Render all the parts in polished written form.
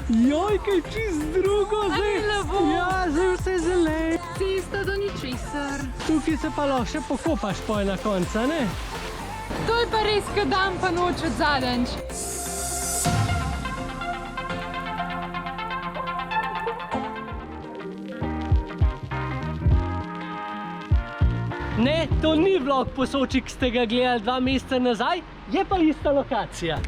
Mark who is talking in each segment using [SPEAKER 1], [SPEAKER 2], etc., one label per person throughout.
[SPEAKER 1] Joj, kaj čist drugo zdaj. Ja, zdaj vse zeleno.
[SPEAKER 2] Cesta do ničesar.
[SPEAKER 1] Tukaj se pa lahko še pokopaš poj na konca, ne?
[SPEAKER 2] To je pa res, ko dan pa noč od zadenč.
[SPEAKER 1] Ne, to ni vlog po Soči, ki ste ga gledali 2 meseca nazaj, je pa ista lokacija.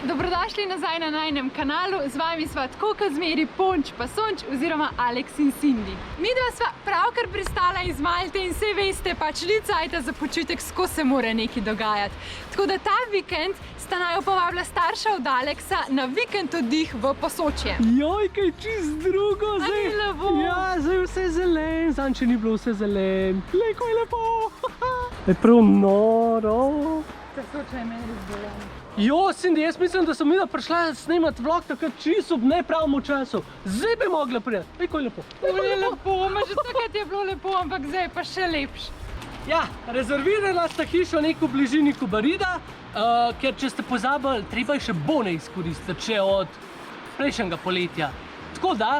[SPEAKER 2] Dobrodošli nazaj na najinem kanalu, z vami sva tako kot zmeri Ponč pa Sonč oziroma Alex in Cindy. Midva sva pravkar pristala iz Malte in vse veste, pač ni cajta za počitek, skozi se mora nekaj dogajati. Tako da ta vikend sta naju povabila starša od Alexa na vikend oddih v Posočje.
[SPEAKER 1] Joj, kaj čist drugo zdaj.
[SPEAKER 2] Ani lepo.
[SPEAKER 1] Ja, zdaj vse zelen, zanče ni bilo vse zelen. Glej, ko je lepo. Je prav noro.
[SPEAKER 2] Ta Soča je meni res bolena.
[SPEAKER 1] Jo, Cindy, jaz mislim, da sem midva prišla snemati vlog takrat čisto ob nepravemu času. Zdaj bi mogla priti. Ej, ko je lepo.
[SPEAKER 2] To je lepo, že takrat je bilo lepo, ampak zdaj je pa še lepš.
[SPEAKER 1] Ja, rezervirala sta hišo neko v bližini Kobarida, ker če ste pozabili, treba je še bone izkoristiti, še od prejšnjega poletja. Tako da,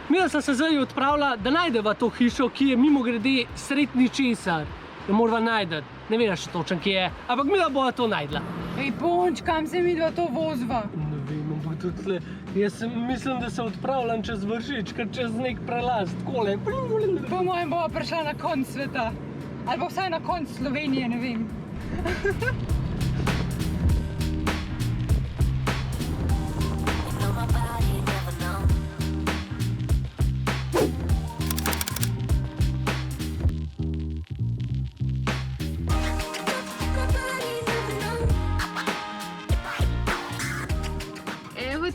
[SPEAKER 1] midva sta se zdaj odpravila, da najdeva to hišo, ki je mimogrede sred ničesar. Jo morava najdeti. Ne vem še točen, kje je, ampak midva bova to najdla.
[SPEAKER 2] Ej, Ponč, kam se midva to vozva?
[SPEAKER 1] Ne vem, ampak tudi tle, jaz mislim, da se odpravljam čez Vršič, kar čez nek prelaz, takole.
[SPEAKER 2] Po mojem bova prišla na konc sveta. Ali pa vsaj na konc Slovenije, ne vem.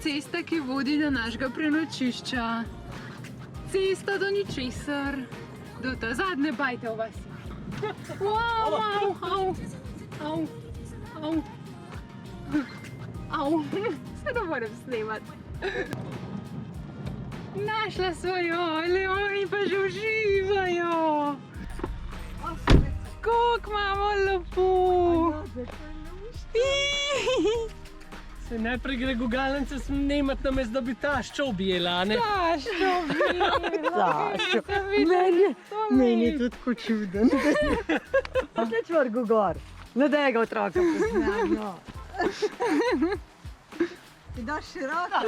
[SPEAKER 2] Cesta, ki vodi do našega prenočišča. Cesta do ničesar. Do ta zadnje bajte v vasi. Wow, au, au, au, au. Se da moram snemati. Našla sva jo, Leoni pa že uživajo. Koliko imamo lepo.
[SPEAKER 1] Se najprej gre gugalnice snemati namesto, da bi taščo objela, ne?
[SPEAKER 2] Taščo objela.
[SPEAKER 3] Meni je tudi tako čuden. Ne čvrgu gor. Ne daj ga otroka poznam, no. Ti daš široko?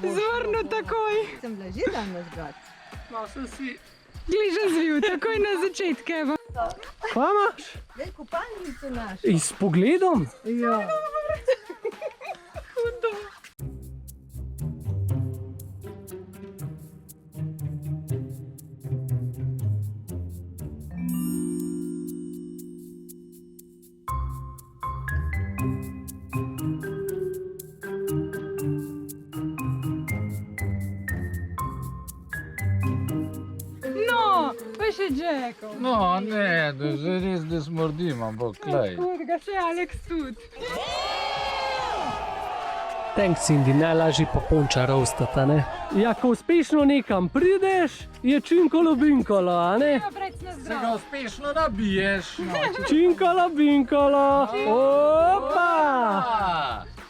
[SPEAKER 2] Zvrnu takoj.
[SPEAKER 3] Sem bila že danes gad.
[SPEAKER 1] Malo sem si...
[SPEAKER 2] Gliža zvil, takoj na začetke.
[SPEAKER 1] Kva imaš?
[SPEAKER 3] Daj kupalnico našo.
[SPEAKER 1] S pogledom?
[SPEAKER 3] Ja.
[SPEAKER 2] Hudo. Pa še Jackov.
[SPEAKER 4] No, ne, da že res da smrdim, ampak klej.
[SPEAKER 2] Kurga, še Alex tudi.
[SPEAKER 1] Thanks, Cindy, najlažji pa Ponča roastata, ne? Ja, ko uspešno nekam prideš, je činkolo binkolo, a ne?
[SPEAKER 2] Ja, brec na
[SPEAKER 4] Se
[SPEAKER 2] zdrav.
[SPEAKER 4] ga uspešno nabiješ.
[SPEAKER 1] Činkolo binkolo. Opa!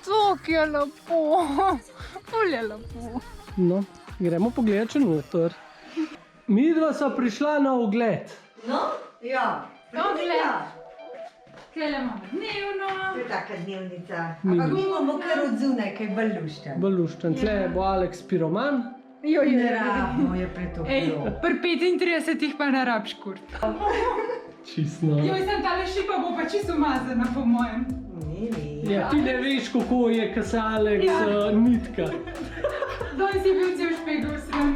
[SPEAKER 2] Tok je lepo. Ful je lepo.
[SPEAKER 1] No, gremo pogledat še noter. Midva sva prišla na ogled.
[SPEAKER 3] No? Ja.
[SPEAKER 2] Ogled. Tele imamo dnevno.
[SPEAKER 3] To je taka dnevnica. Ampak mi imamo kar od zunaj, kaj bolj lušten.
[SPEAKER 1] Baluščen, tle bo Alex piroman.
[SPEAKER 3] Ne rabimo, je pretoplo.
[SPEAKER 2] Pri 35 pa ne rabš kurt.
[SPEAKER 1] Čisto.
[SPEAKER 2] Sem tale šipa bo pa čisto umazana po mojem.
[SPEAKER 3] Ni.
[SPEAKER 1] Ja, ti ne veš, kako je, ko se Alex nitka.
[SPEAKER 2] Danes je bil cel špegel srem.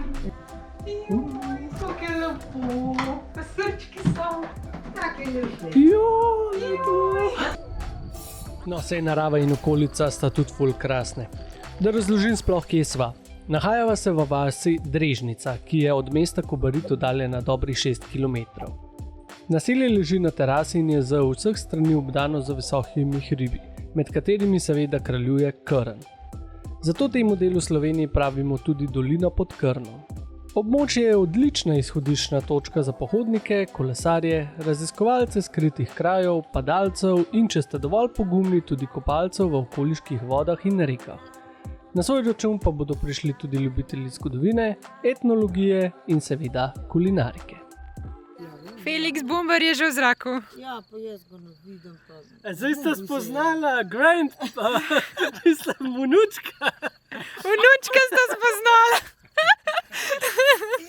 [SPEAKER 2] Kako je lepo. Pa srčki so.
[SPEAKER 3] Take lušne.
[SPEAKER 1] No, sej narava in okolica sta tudi ful krasne. Da razložim sploh, kje sva. Nahajava se v vasi Drežnica, ki je od mesta Kobarid oddaljena dobrih 6 km. Naselje leži na terasi in je z vseh strani obdano z visokimi hribi, med katerimi seveda kraljuje Krn. Zato temu delu Slovenije pravimo tudi Dolina pod Krnom. Območje je odlična izhodiščna točka za pohodnike, kolesarje, raziskovalce skritih krajev, padalcev in, če ste dovolj pogumni, tudi kopalcev v okoliških vodah in rekah. Na svoj račun pa bodo prišli tudi ljubitelji zgodovine, etnologije in seveda kulinarike.
[SPEAKER 2] Felix Bumbar je že v zraku.
[SPEAKER 3] Ja, pa jaz ga ne vidim.
[SPEAKER 1] Zdaj ste spoznala vnučka.
[SPEAKER 2] Vnučka sta spoznala.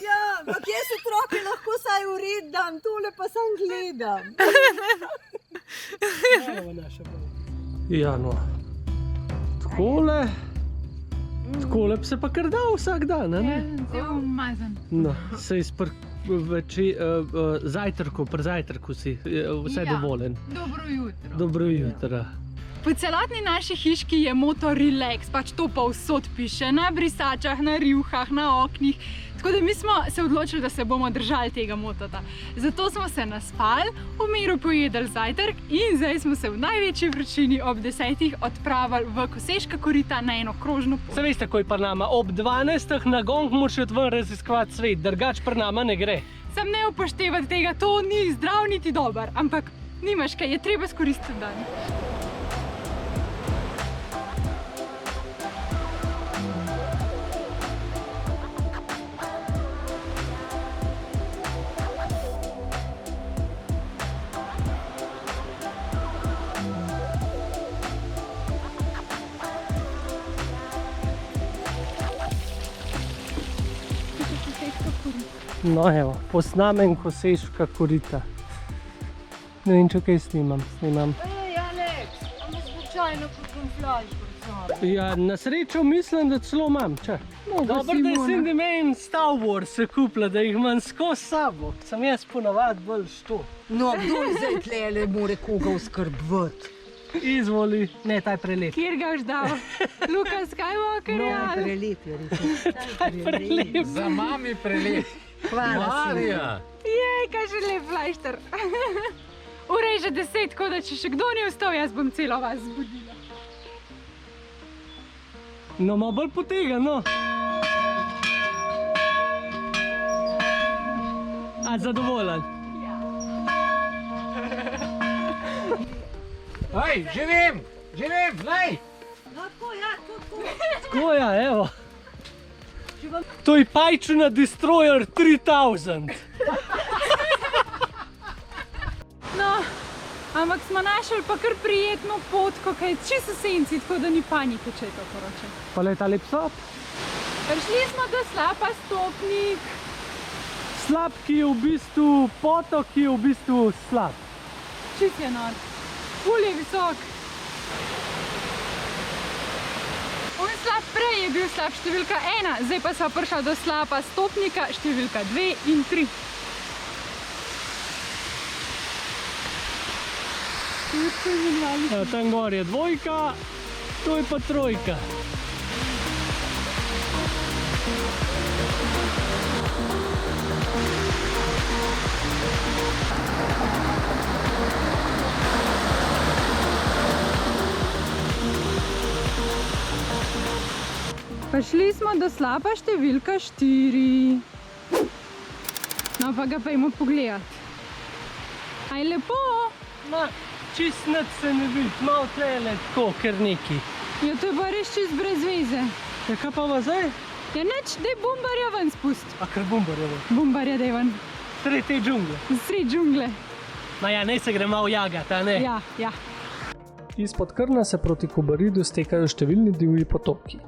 [SPEAKER 3] Ja, ampak jaz otroke lahko saj uredam, tole pa sam gledam.
[SPEAKER 1] Ja, no. Takole bi se pa kar dal vsak dan, ne?
[SPEAKER 2] Zelo umazan.
[SPEAKER 1] No, sej pri zajtrku si vse dovoljen.
[SPEAKER 2] Dobro jutro.
[SPEAKER 1] Dobro jutro.
[SPEAKER 2] Po celotni naši hiški je moto relax, pač to pa vsod piše, na brisačah, na rjuhah, na oknih. Tako da mi smo se odločili, da se bomo držali tega motota. Zato smo se naspali, v miru pojedli zajtrk in zdaj smo se v največji vročini ob 10 odpravili v Koseška korita na eno krožno pot.
[SPEAKER 1] Se veste, ko je pri nama, ob 12 na gong moraš iti ven raziskovati svet, drugač pri nama ne gre.
[SPEAKER 2] Sam ne upoštevati tega, to ni zdrav niti dober, ampak nimaš kaj, je treba skoristiti dan.
[SPEAKER 1] No evo, posnamen Koseška korita. Ne vem, če kaj snimam.
[SPEAKER 3] Ej, Aleks, imamo slučajno kakšen flash.
[SPEAKER 1] Ja, na srečo mislim, da celo imam. Dobro, da sem da imam Star Wars se kupila, da jih imam skozi sabo. Sem jaz ponavadi bolj što.
[SPEAKER 3] No, kdo je zdaj tlele more koga oskrbovati?
[SPEAKER 1] Izvoli, ne, taj prelep.
[SPEAKER 2] Kjer ga boš dal? Luka Skywalker,
[SPEAKER 3] No,
[SPEAKER 2] ja?
[SPEAKER 3] prelep je rekel.
[SPEAKER 4] Za mami prelep.
[SPEAKER 3] Hvala,
[SPEAKER 4] Marija.
[SPEAKER 2] Jej, kaj že lep flajšter. Ura je že 10, tako da če še kdo ni vstal, jaz bom celo vas zbudila.
[SPEAKER 1] No, malo bolj potega, no. A zadovoljen?
[SPEAKER 4] Ej, živim, lej.
[SPEAKER 3] Tako, ja, tako.
[SPEAKER 1] Tako ja, evo. To je Pajčuna Destroyer 3000.
[SPEAKER 2] No, ampak smo našli pa kar prijetno potko, kaj je čisto senci, tako da ni panike, če je to poroče.
[SPEAKER 1] Pa le ta lep slab.
[SPEAKER 2] Prišli smo do Slapa Stopnik.
[SPEAKER 1] Slab, ki je v bistvu potok, ki je v bistvu slab.
[SPEAKER 2] Čist je nor. Ful je visok. On slab prej je bil slab številka 1, zdaj pa sva prišla do Slapa Stopnika številka 2 in 3.
[SPEAKER 1] Tam gor je 2, to je pa 3.
[SPEAKER 2] Prišli smo do Slapa številka 4. No pa ga pojmo pogledat. Aj lepo.
[SPEAKER 1] Ma, čist nič se ne vidi, malo tlele tako, ker neki.
[SPEAKER 2] Ja, to je pa res čist brez veze.
[SPEAKER 1] Ja, kaj pa va zdaj?
[SPEAKER 2] Ja, nič, daj Bumbarja ven spust.
[SPEAKER 1] A kar Bumbar je ven.
[SPEAKER 2] Bumbarja daj ven.
[SPEAKER 1] Sred te džungle.
[SPEAKER 2] Sred džungle.
[SPEAKER 1] Ma ja, ne se gre malo jagat, a ne?
[SPEAKER 2] Ja, ja.
[SPEAKER 1] Izpod Krna se proti Kobaridu stekajo številni divji potoki.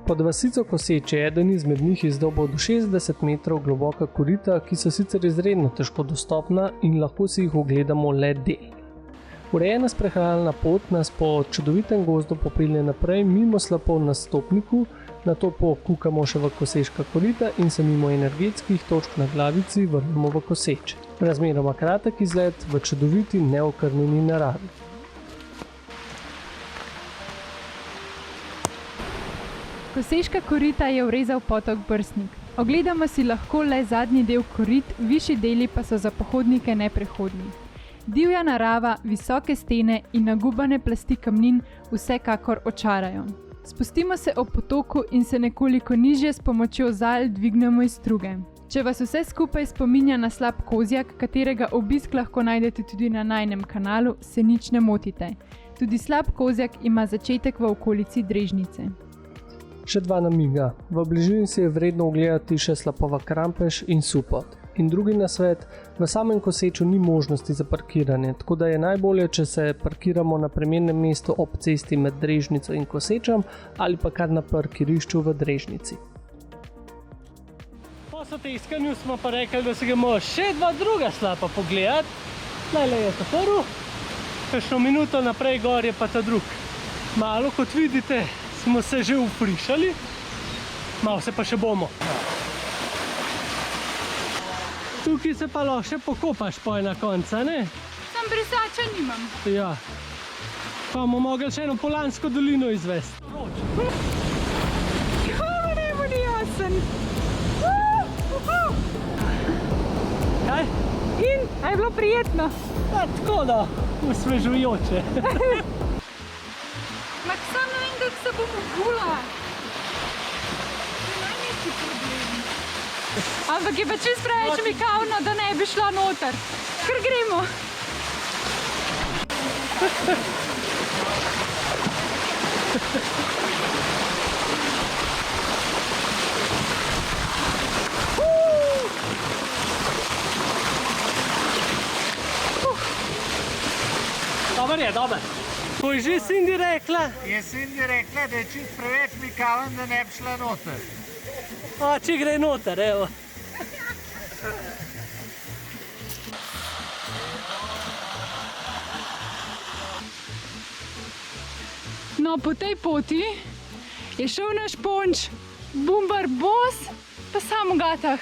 [SPEAKER 1] Pod vasico Koseče je eden izmed njih izdobil do 60 metrov globoka korita, ki so sicer izredno težko dostopna in lahko si jih ogledamo le del. Urejena sprehajalna pot nas po čudovitem gozdu popelje naprej mimo slapov na Stopniku, nato pokukamo še v Koseška korita in se mimo energetskih točk na Glavici vrnemo v Koseče. Razmeroma kratek izlet v čudoviti neokrnjeni naravi.
[SPEAKER 2] Koseška korita je vrezal potok Brstnik. Ogledamo si lahko le zadnji del korit, višji deli pa so za pohodnike neprehodni. Divja narava, visoke stene in nagubane plasti kamnin vsekakor očarajo. Spustimo se ob potoku in se nekoliko nižje s pomočjo zal dvignemo iz struge. Če vas vse skupaj spominja na slab kozjak, katerega obisk lahko najdete tudi na najinem kanalu, se nič ne motite. Tudi slab kozjak ima začetek v okolici Drežnice.
[SPEAKER 1] Še dva namiga. V bližini si je vredno ogledati še Slapova Krampež in Supot. In drugi nasvet, v samem Koseču ni možnosti za parkiranje, tako da je najbolje, če se parkiramo na primernem mestu ob cesti med Drežnico in Kosečem ali pa kar na parkirišču v Drežnici. Po sotiskanju smo pa rekli, da se gremo še dva druga slapa pogledati. Najle je ta prvi, kakšno minuto naprej gor je pa ta drug. Malo, kot vidite, smo se že ufrišali, malo se pa še bomo. Tukaj se pa lahko še pokopaš poj na konca, ne?
[SPEAKER 2] Sam brisača nimam.
[SPEAKER 1] Ja. Pa bomo mogli še eno Polansko dolino izvesti.
[SPEAKER 2] Kako ne bo ni jasen?
[SPEAKER 1] Kaj?
[SPEAKER 2] In, a je bilo prijetno?
[SPEAKER 1] Ja, tako da, osvežujoče.
[SPEAKER 2] Mak sam ne vem, kako se bom obula. To je največji problem. Ampak je pa čist preveč mikavno, da ne bi šla noter. Kar gremo.
[SPEAKER 1] Dobar je, dober. To je že Cindy rekla.
[SPEAKER 4] Je Cindy rekla, da je čist preveč mikaven, da ne bi šla noter.
[SPEAKER 1] A, če gre noter, evo.
[SPEAKER 2] No, po tej poti je šel naš Ponč, Bumbar bos, pa samo gatah.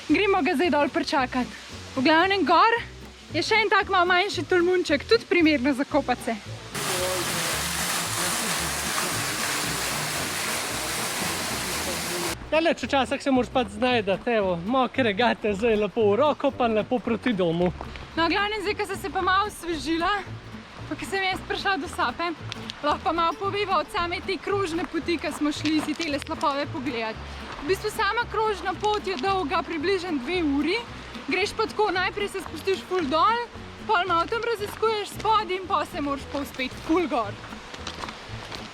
[SPEAKER 2] Gremo ga zdaj dol pričakati. V glavnem gor je še en tak malo manjši tolmunček, tudi primerno za kopati se.
[SPEAKER 1] Ja, leč včasih se moraš pa znajdati, evo, mokre gate zdaj lepo v roko, pa lepo proti domu.
[SPEAKER 2] No, glavnem zdaj, ko sem se pa malo osvežila, pa ko sem jaz prišla do Sape, lahko pa malo poveva od same te krožne poti, ko smo šli si tele slapove pogledati. V bistvu sama krožna pot je dolga približno 2 uri, greš pa tako, najprej se spustiš ful dol, pol malo tam raziskuješ spod in pa se moraš povzpeti ful gor.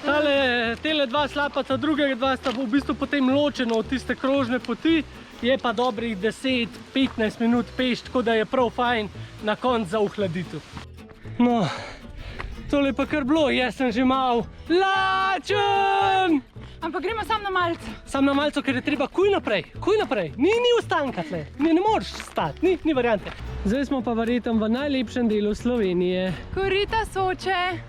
[SPEAKER 1] Tele dva slapata, drugega dva sta v bistvu potem ločeno od tiste krožne poti, je pa dobrih 10-15 minut peš, tako da je prav fajn na konc za ohladitev. No, tole pa kar bilo, jaz sem že malo lačen!
[SPEAKER 2] Ampak gremo sam na malce.
[SPEAKER 1] Sam na malco, ker je treba kuj naprej, ni ostanka tle, ne moreš stati, ni variante. Zdaj smo pa verjetno v najlepšem delu Slovenije.
[SPEAKER 2] Korita Soče.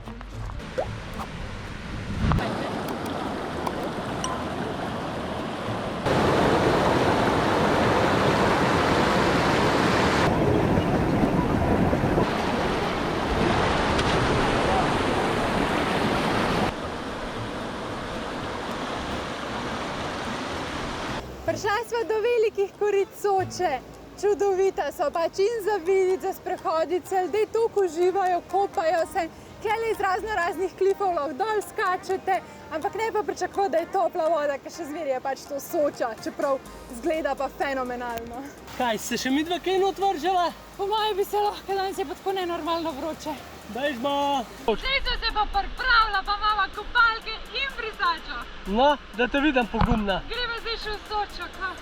[SPEAKER 2] Prišla sva do velikih korit Soče. Čudovita so pač in za videti, za sprehoditi se, ljudje toliko uživajo, kopajo se, kjele iz raznih klifov lahko dol skačete, ampak ne pa pričakovati, da je topla voda, ker še zmeraj je pač to Soča, čeprav zgleda pa fenomenalno.
[SPEAKER 1] Kaj, se še midva kaj not vržala?
[SPEAKER 2] Po moje bi se lahko, danes je pa tako nenormalno vroče.
[SPEAKER 1] Dajžmo!
[SPEAKER 2] Zdaj so se pa pripravila, pa imava kopalke in brisačo.
[SPEAKER 1] No, da te vidim pogumna.
[SPEAKER 2] Gremo zdaj še v Sočo, kaj?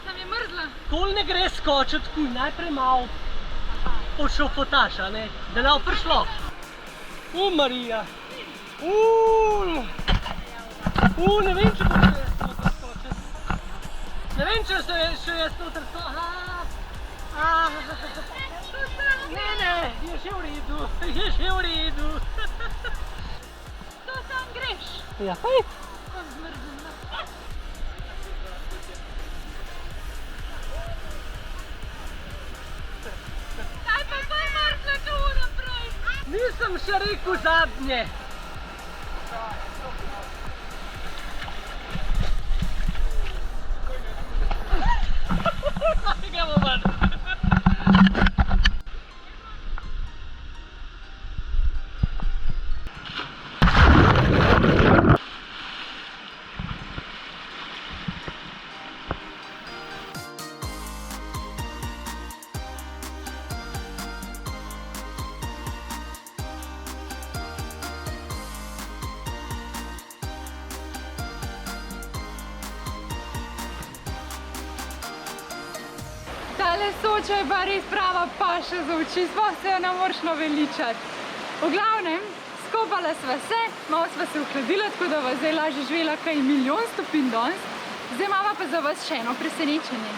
[SPEAKER 2] Nam je mrzla.
[SPEAKER 1] Kol ne gre skočiti, kuj najprej malo pošofotaš, a ne? Da ne bo prišlo. Marija! Ne vem, če bo še jaz noter skočil. Ne vem, če še jaz noter skočil. Ne, je že v redu.
[SPEAKER 2] To sam greš.
[SPEAKER 1] Ja, hej.
[SPEAKER 2] Kot zmrzla. Kaj pa bolj mrzla, kot naprej?
[SPEAKER 1] Nisem še rekel zadnje. Gremo ven.
[SPEAKER 2] Tale Soča je pa res prava paša za oči, sploh se jo ne moreš naveličati. V glavnem, skopala sva se, malo sva se ohladila, tako da vas zdaj lažje živela kaj 1 stopinj danes. Zdaj imava pa za vas še eno presenečenje.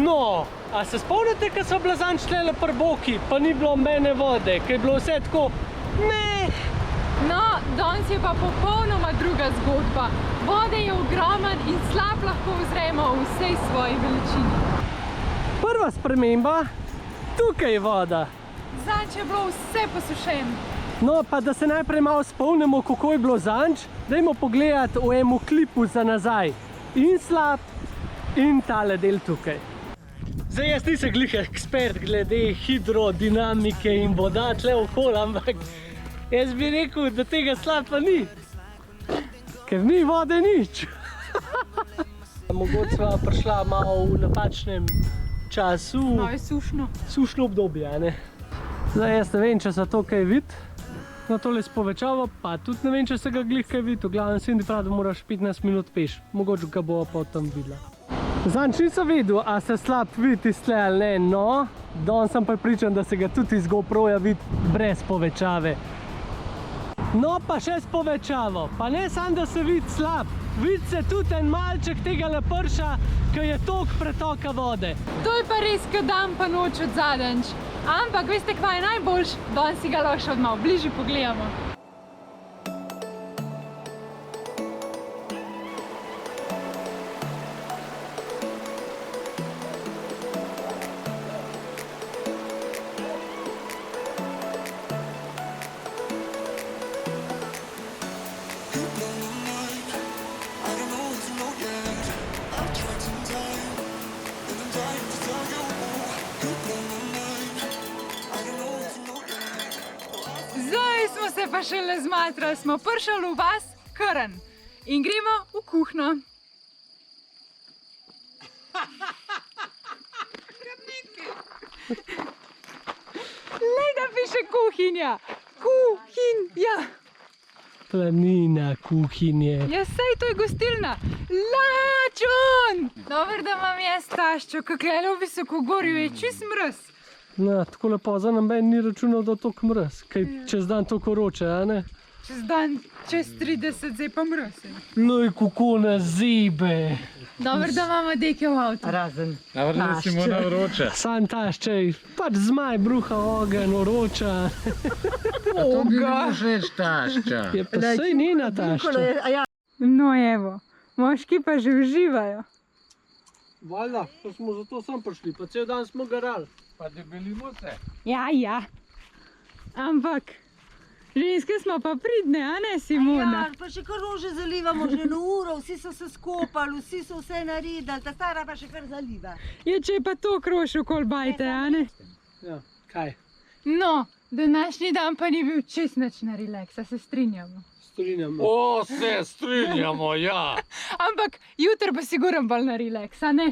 [SPEAKER 1] No, a se spomnite, ko so bila zanj štlele pri Boki, pa ni bilo mene vode, ko je bilo vse tako, ne.
[SPEAKER 2] No, danes je pa popolnoma druga zgodba. Vode je ogromen in slap lahko vzremo v vsej svoji veličini.
[SPEAKER 1] Prva sprememba, tukaj je voda.
[SPEAKER 2] Zanč je bilo vse posušeno.
[SPEAKER 1] No, pa da se najprej malo spomnimo, kako je bilo zanč, dajmo pogledati v enem klipu za nazaj. In slab, in tale del tukaj. Zdaj jaz nisem glih ekspert glede hidrodinamike in voda tle okoli, ampak jaz bi rekel, da tega slaba ni. Ker ni vode nič. Mogoče sva prišla malo v napačnem času.
[SPEAKER 2] Malo je sušno.
[SPEAKER 1] Sušno obdobje, a ne? Zdaj jaz ne vem, če se to kaj vidi. Na tole spovečavo, pa tudi ne vem, če se ga glih kaj vidi. V glavnem Cindy pravi, da moraš 15 minut peš. Mogoče ga bo pa tam videla. Zanč nisem videl, a se slab vidi iz tle ali ne, no. Danes sem prepričan, da se ga tudi iz GoProja vidi brez povečave. No, pa še s povečavo. Pa ne samo, da se vidi slab. Vidi se tudi en malček tega leprša, ki je tok pretoka vode.
[SPEAKER 2] To je pa res, ko dan pa noč od zadanč. Ampak veste, kva je najboljš? Danes si ga lahko še od malo bližje pogledamo. Zdaj smo se pa šele zmatrali, smo prišli v vas Krn in gremo v kuhno. Lej, da piše kuhinja. Kuhinja.
[SPEAKER 1] Planina kuhinje.
[SPEAKER 2] Ja, sej, to je gostilna. Lačun! Dobro, da imam jaz taščo, kakle v Visokogorju je čist mrz.
[SPEAKER 1] No, tako lepo za namen ni računal, da je to mraz. Kaj čez dan to koroče, a ne?
[SPEAKER 2] Čez dan, čez 30, zdaj pa mrz.
[SPEAKER 1] Loj, kako nas zibe.
[SPEAKER 2] Dobro, da imamo deke v avtu.
[SPEAKER 3] Razen.
[SPEAKER 4] Dobro, da si mu na vroče.
[SPEAKER 1] Sam taščej, pač zmaj, bruha, ogen, oroča.
[SPEAKER 4] To bi mi všeč tašča.
[SPEAKER 1] Je pa sej njena tašča.
[SPEAKER 2] No evo, moški pa že uživajo.
[SPEAKER 1] Valjda, to smo zato sem prišli, pa cel dan smo garali.
[SPEAKER 4] Pa debelimo se.
[SPEAKER 2] Ja. Ampak, ženske smo pa pridne, a ne, Simona?
[SPEAKER 3] Ja, pa še kar rože zalivamo že na uro, vsi so se skopali, vsi so vse naredili, ta stara pa še kar zaliva.
[SPEAKER 2] Je, če je pa to kroš okoli bajte, a ne?
[SPEAKER 1] Ja, kaj?
[SPEAKER 2] No, današnji dan pa ni bil čist nič na relaksa, se strinjamo.
[SPEAKER 1] Strinjamo.
[SPEAKER 4] O, se strinjamo, ja.
[SPEAKER 2] Ampak jutr pa sigurno bolj na relaks, a ne?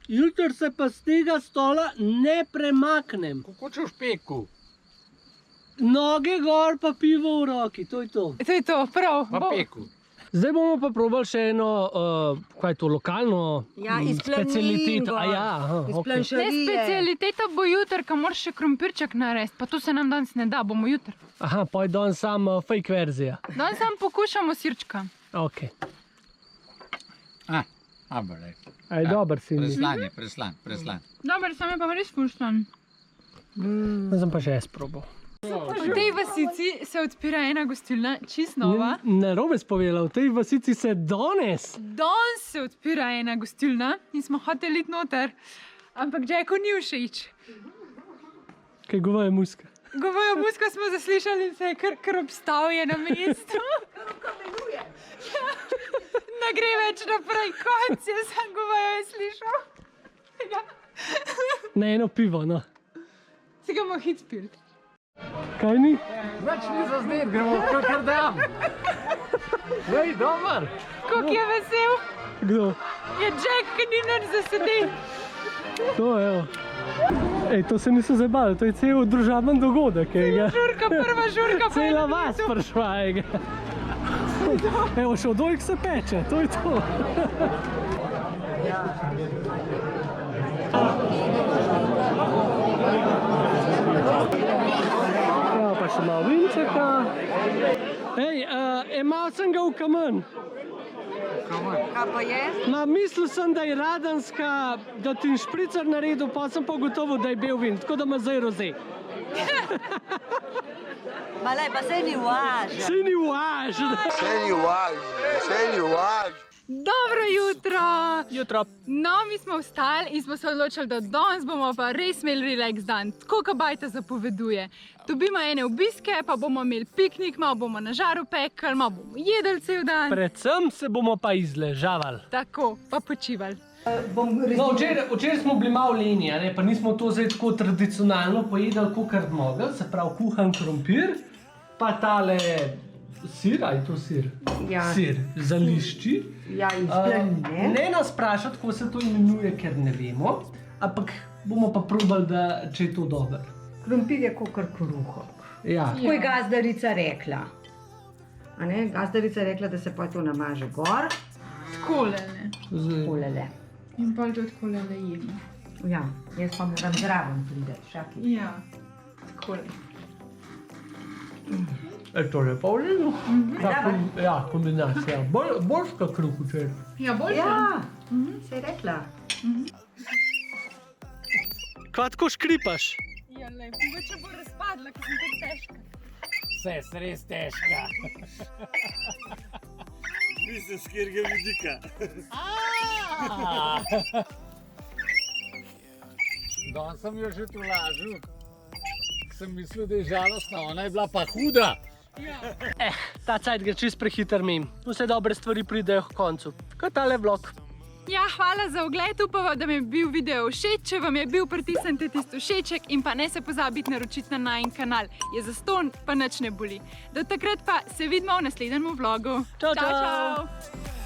[SPEAKER 1] Jutr se pa z tega stola ne premaknem.
[SPEAKER 4] Kako če v špeku?
[SPEAKER 1] Noge gor, pa pivo v roki, to je to.
[SPEAKER 2] To je to, prav.
[SPEAKER 4] Pa peku.
[SPEAKER 1] Zdaj bomo pa probali še eno, kaj je to, lokalno
[SPEAKER 3] Ja, iz
[SPEAKER 1] specialiteto.
[SPEAKER 3] Planin,
[SPEAKER 1] A ja, aha,
[SPEAKER 3] iz
[SPEAKER 1] okej.
[SPEAKER 3] planšarije.
[SPEAKER 2] Ne, specialiteta bo jutr, ko moraš še krompirček narediti, pa to se nam danes ne da, bomo jutr.
[SPEAKER 1] Aha, pa je danes sam fake verzija.
[SPEAKER 2] Danes sam pokušamo sirčka.
[SPEAKER 1] Ok.
[SPEAKER 4] Abele.
[SPEAKER 1] Aj, dober si mi.
[SPEAKER 4] Preslan.
[SPEAKER 2] Dobro, sam je pa res fuštan.
[SPEAKER 1] Sem pa še jaz probal.
[SPEAKER 2] V tej vasici se odpira ena gostilna, čist nova.
[SPEAKER 1] Narobe spovedala, v tej vasici se danes.
[SPEAKER 2] Danes se odpira ena gostilna in smo hoteli iti noter, ampak Jacku ni všeč.
[SPEAKER 1] Kaj govoje muska.
[SPEAKER 2] Govojo musko smo zaslišali in se je kar obstal je na mestu. Ne gre več naprej, konc je, sam govojo je slišal.
[SPEAKER 1] Na eno pivo, no.
[SPEAKER 2] Si ga bomo hit spil.
[SPEAKER 1] Kaj ni?
[SPEAKER 4] Več ni za zdaj, gremo kar dam. Lej, dober.
[SPEAKER 2] Koliko je vesel,
[SPEAKER 1] Kdo?
[SPEAKER 2] je Jack, ki ni nič zasedel.
[SPEAKER 1] To, evo. Ej, to se niso zabavili, to je cel družaben dogodek.
[SPEAKER 2] Žurka, prva žurka. pa je
[SPEAKER 1] Cela
[SPEAKER 2] na
[SPEAKER 1] vas
[SPEAKER 2] mestu.
[SPEAKER 1] prišla. Evo, še odojk se peče, to je to. Imel sem ga v kamen.
[SPEAKER 3] Kaj pa je?
[SPEAKER 1] Mislil sem, da je radenska, da ti je špricer naredil, pa sem pa ugotovil, da je bil vin, tako da ima zdaj roze.
[SPEAKER 3] Malej, pa se ni važno.
[SPEAKER 1] Se ni važno.
[SPEAKER 2] Dobro jutro!
[SPEAKER 1] Jutro.
[SPEAKER 2] No, mi smo vstali in smo se odločili, da danes bomo pa res imeli relax dan, tako kot bajta zapoveduje. Dobimo ene obiske, pa bomo imeli piknik, malo bomo na žaru pekli, malo bomo jedli cel dan.
[SPEAKER 1] Predvsem se bomo pa izležavali.
[SPEAKER 2] Tako, pa počivali.
[SPEAKER 1] No, včeraj smo bili malo leni, a ne, pa nismo to zdaj tako tradicionalno pojedali, kakor bi mogli, se pravi kuhan krompir, pa tale sir, a je to sir?
[SPEAKER 3] Ja.
[SPEAKER 1] Sir za lišči.
[SPEAKER 3] Ja, iz planine.
[SPEAKER 1] Ne nas vprašati, kako se to imenuje, ker ne vemo, ampak bomo pa probali, če je to dobro.
[SPEAKER 3] Krompir je kakor kruhok.
[SPEAKER 1] Ja.
[SPEAKER 3] Tako je gazdarica rekla. A ne, gazdarica je rekla, da se pa to namaže gor.
[SPEAKER 2] Takole, ne?
[SPEAKER 3] Polele.
[SPEAKER 2] In pol to takole jedimo.
[SPEAKER 3] Ja, jaz pa moram zraven priti, šaki.
[SPEAKER 2] Ja, takole.
[SPEAKER 1] To je pa v redu. Ja, kombinacija. Boljš kot kruh včeraj.
[SPEAKER 2] Ja, boljše.
[SPEAKER 3] Ja, se je rekla.
[SPEAKER 1] Kaj tako škripaš?
[SPEAKER 2] Ja, lej, mogoče bo razpadla, ker sem tako težka.
[SPEAKER 4] Se je res težka.
[SPEAKER 5] Mislim, s katerega vidika.
[SPEAKER 4] Danes sem jo že tolažil. Sem mislil, da je žalostna, ona je bila pa huda.
[SPEAKER 1] Ta cajt gre čist prehiter mim. Vse dobre stvari pridejo k koncu. Kot tale vlog.
[SPEAKER 2] Ja, hvala za ogled, upam, da mi je bil video všeč. Če vam je bil, pritisnite tisto všeček in pa ne se pozabiti naročiti na najin kanal. Je zastonj, pa nič ne boli. Do takrat pa se vidimo v naslednjem vlogu.
[SPEAKER 1] Čau, čau.
[SPEAKER 2] Čau, čau.